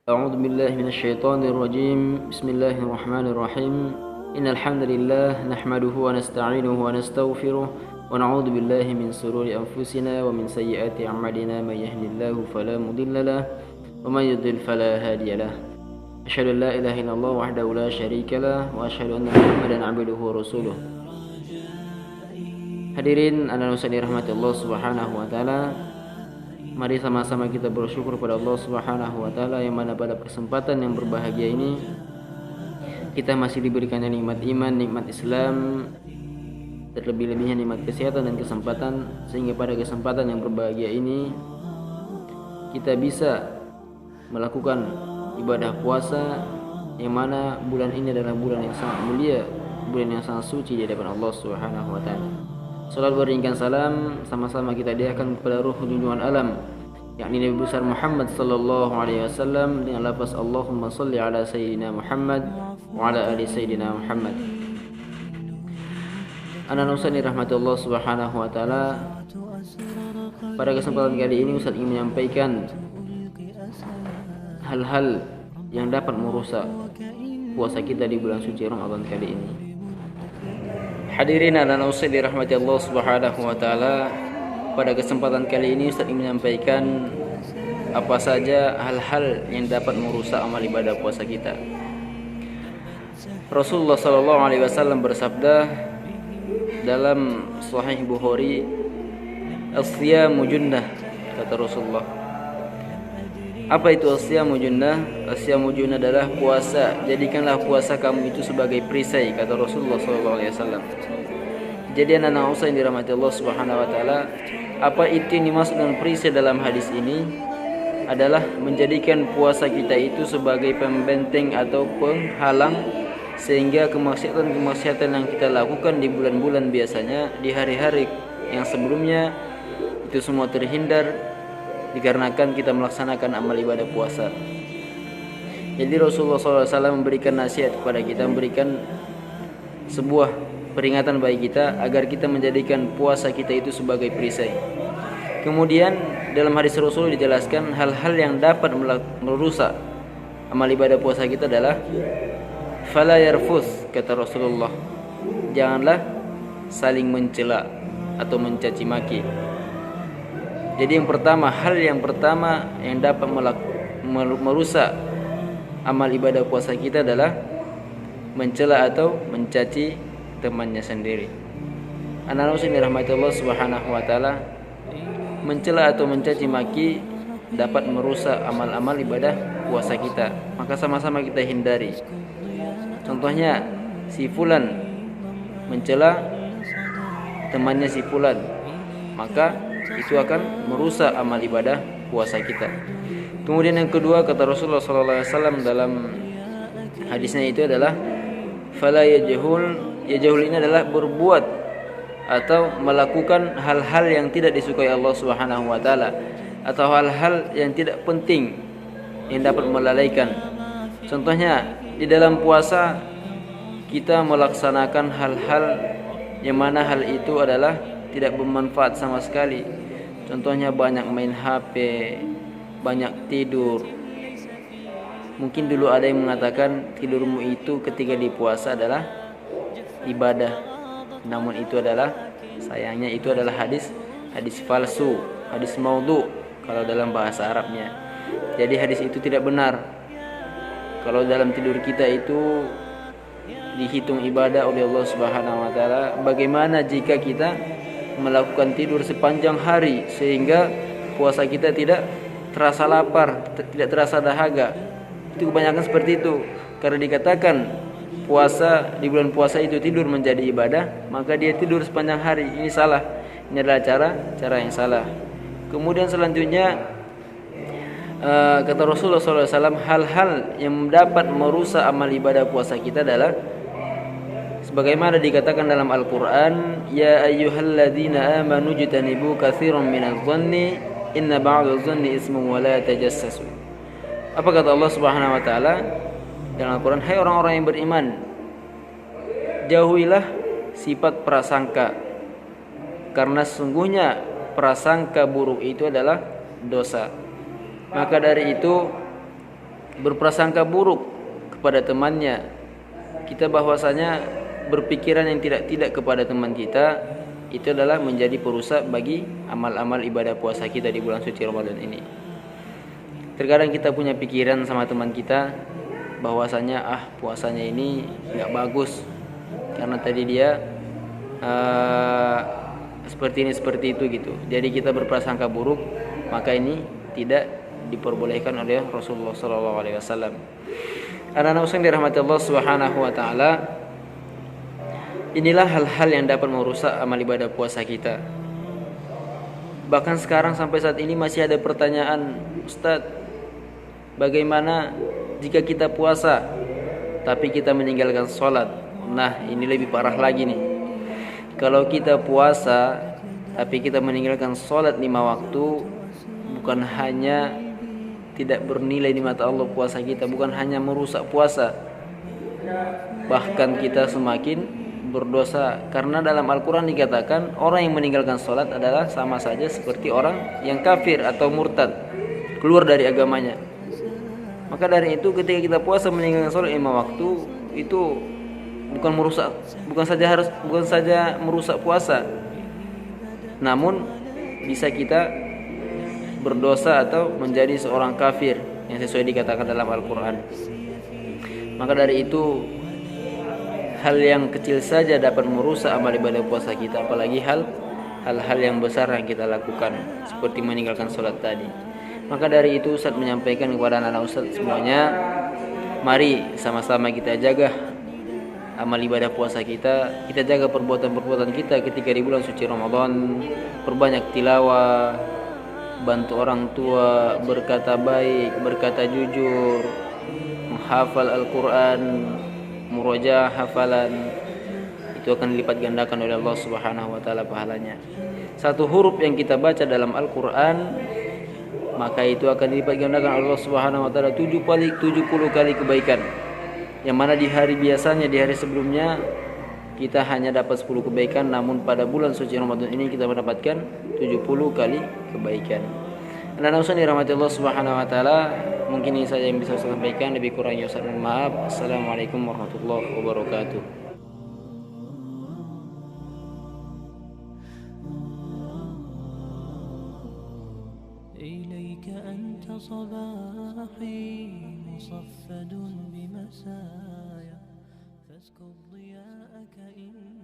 أعوذ بالله من الشيطان الرجيم. بسم الله الرحمن الرحيم. إن الحمد لله نحمده ونستعينه ونستغفره ونعوذ بالله من شرور أنفسنا ومن سيئات أعمالنا. من يهد الله فلا مضل له ومن يضلل فلا هادي له. أشهد أن لا إله إلا الله وحده لا شريك له وأشهد أن محمدا عبده ورسوله. Hadirin anak nusa dirahmati Allah Subhanahu wa taala. Mari sama-sama kita bersyukur pada Allah Subhanahu wa taala yang mana pada kesempatan yang berbahagia ini kita masih diberikan nikmat iman, nikmat Islam, terlebih-lebihnya nikmat kesehatan dan kesempatan, sehingga pada kesempatan yang berbahagia ini kita bisa melakukan ibadah puasa, yang mana bulan ini adalah bulan yang sangat mulia, bulan yang sangat suci di hadapan Allah Subhanahu wa taala. Salat beriringkan salam sama-sama kita hadiahkan kepada ruh junjungan alam, yakni Nabi besar Muhammad sallallahu alaihi wasallam, dengan lafaz Allahumma shalli ala sayyidina Muhammad wa ala ali sayyidina Muhammad. Anak Ustaz dirahmati Allah Subhanahu wa taala. Pada kesempatan kali ini Ustaz ingin menyampaikan hal-hal yang dapat merusak puasa kita di bulan suci Ramadan kali ini. Hadirin dan Ustaz dirahmati Allah Subhanahu wa taala. Pada kesempatan kali ini Ustaz ingin menyampaikan apa saja hal-hal yang dapat merusak amal ibadah puasa kita. Rasulullah sallallahu alaihi wasallam bersabda dalam Sahih Bukhari, "As-siyamu junnah," kata Rasulullah. Apa itu as-siyamu junnah? As-siyamu junnah adalah puasa. Jadikanlah puasa kamu itu sebagai perisai, kata Rasulullah sallallahu alaihi wasallam. Jadi anak-anak Ustaz yang dirahmati Allah Subhanahu wa taala, apa itu yang dimaksud dengan perisai dalam hadis ini adalah menjadikan puasa kita itu sebagai pembenteng atau penghalang, sehingga kemaksiatan-kemaksiatan yang kita lakukan di bulan-bulan biasanya, di hari-hari yang sebelumnya, itu semua terhindar dikarenakan kita melaksanakan amal ibadah puasa. Jadi Rasulullah SAW memberikan nasihat kepada kita, memberikan sebuah peringatan bagi kita agar kita menjadikan puasa kita itu sebagai perisai. Kemudian dalam hadis Rasul dijelaskan hal-hal yang dapat merusak amal ibadah puasa kita adalah fala yarfus, kata Rasulullah, janganlah saling mencela atau mencaci maki. Jadi hal yang pertama yang dapat merusak amal ibadah puasa kita adalah mencela atau mencaci temannya sendiri. Anak-anak muslim dirahmati Allah Subhanahu wa taala, mencela atau mencaci maki dapat merusak amal-amal ibadah puasa kita. Maka sama-sama kita hindari. Contohnya, si fulan mencela temannya si fulan, maka itu akan merusak amal ibadah puasa kita. Kemudian yang kedua, kata Rasulullah sallallahu alaihi wasallam dalam hadisnya itu adalah fala yajhul ini adalah berbuat atau melakukan hal-hal yang tidak disukai Allah Subhanahu wa taala, atau hal-hal yang tidak penting yang dapat melalaikan. Contohnya, di dalam puasa kita melaksanakan hal-hal yang mana hal itu adalah tidak bermanfaat sama sekali. Contohnya banyak main HP, banyak tidur. Mungkin dulu ada yang mengatakan tidurmu itu ketika di puasa adalah ibadah. Namun itu adalah, sayangnya itu adalah hadis palsu, hadis maudhu kalau dalam bahasa Arabnya. Jadi hadis itu tidak benar. Kalau dalam tidur kita itu dihitung ibadah oleh Allah Subhanahu wa taala, bagaimana jika kita melakukan tidur sepanjang hari sehingga puasa kita tidak terasa lapar, tidak terasa dahaga? Itu kebanyakan seperti itu. Karena dikatakan puasa di bulan puasa itu tidur menjadi ibadah, maka dia tidur sepanjang hari. Ini salah. Ini adalah cara yang salah. Kemudian selanjutnya, kata Rasulullah SAW, hal-hal yang dapat merusak amal ibadah puasa kita adalah sebagaimana dikatakan dalam Al-Quran, ya ayyuhalladzina amanu jtanibu katsiran minadh-dhanni inna ba'dadh-dhanni ismun wa la tajassasu. Apa kata Allah Subhanahu wa taala dalam Al-Quran? Hai orang-orang yang beriman, jauhilah sifat prasangka, karena sesungguhnya prasangka buruk itu adalah dosa. Maka dari itu berprasangka buruk kepada temannya, kita bahwasanya berpikiran yang tidak kepada teman kita, itu adalah menjadi perusak bagi amal-amal ibadah puasa kita di bulan suci Ramadan ini. Terkadang kita punya pikiran sama teman kita bahwasanya puasanya ini nggak bagus karena tadi dia seperti ini seperti itu gitu. Jadi kita berprasangka buruk, maka ini tidak diperbolehkan oleh Rasulullah SAW. Anak-anak yang dirahmati Allah Subhanahu wa taala, inilah hal-hal yang dapat merusak amal ibadah puasa kita. Bahkan sekarang sampai saat ini masih ada pertanyaan, Ustadz, bagaimana jika kita puasa tapi kita meninggalkan sholat? Nah, ini lebih parah lagi nih. Kalau kita puasa tapi kita meninggalkan sholat 5 waktu, bukan hanya tidak bernilai di mata Allah puasa kita, bukan hanya merusak puasa, bahkan kita semakin berdosa. Karena dalam Al-Quran dikatakan orang yang meninggalkan sholat adalah sama saja seperti orang yang kafir atau murtad, keluar dari agamanya. Maka dari itu ketika kita puasa meninggalkan sholat 5 waktu, itu bukan saja merusak puasa, namun bisa kita berdosa atau menjadi seorang kafir yang sesuai dikatakan dalam Al-Quran. Maka dari itu hal yang kecil saja dapat merusak amal ibadah puasa kita, apalagi hal-hal yang besar yang kita lakukan seperti meninggalkan sholat tadi. Maka dari itu Ustaz menyampaikan kepada anak-anak Ustaz semuanya, mari sama-sama kita jaga amal ibadah puasa kita jaga perbuatan-perbuatan kita ketika di bulan suci Ramadan. Perbanyak tilawah, bantu orang tua, berkata baik, berkata jujur, menghafal Al-Quran, murojaah hafalan, itu akan dilipat gandakan oleh Allah Subhanahu wa taala pahalanya. Satu huruf yang kita baca dalam Al-Quran, maka itu akan dilipat gandakan oleh Allah Subhanahu wa taala 70 kali kebaikan. Yang mana di hari biasanya, di hari sebelumnya kita hanya dapat 10 kebaikan, namun pada bulan suci Ramadan ini kita mendapatkan 70 kali kebaikan. Dan usaha dirahmati Allah Subhanahu wa taala, mungkin ini saja yang bisa saya sampaikan, lebih kurangnya saya mohon maaf. Assalamualaikum warahmatullahi wabarakatuh. صباحي مصفد بمسايا فاسكب ضياءك إن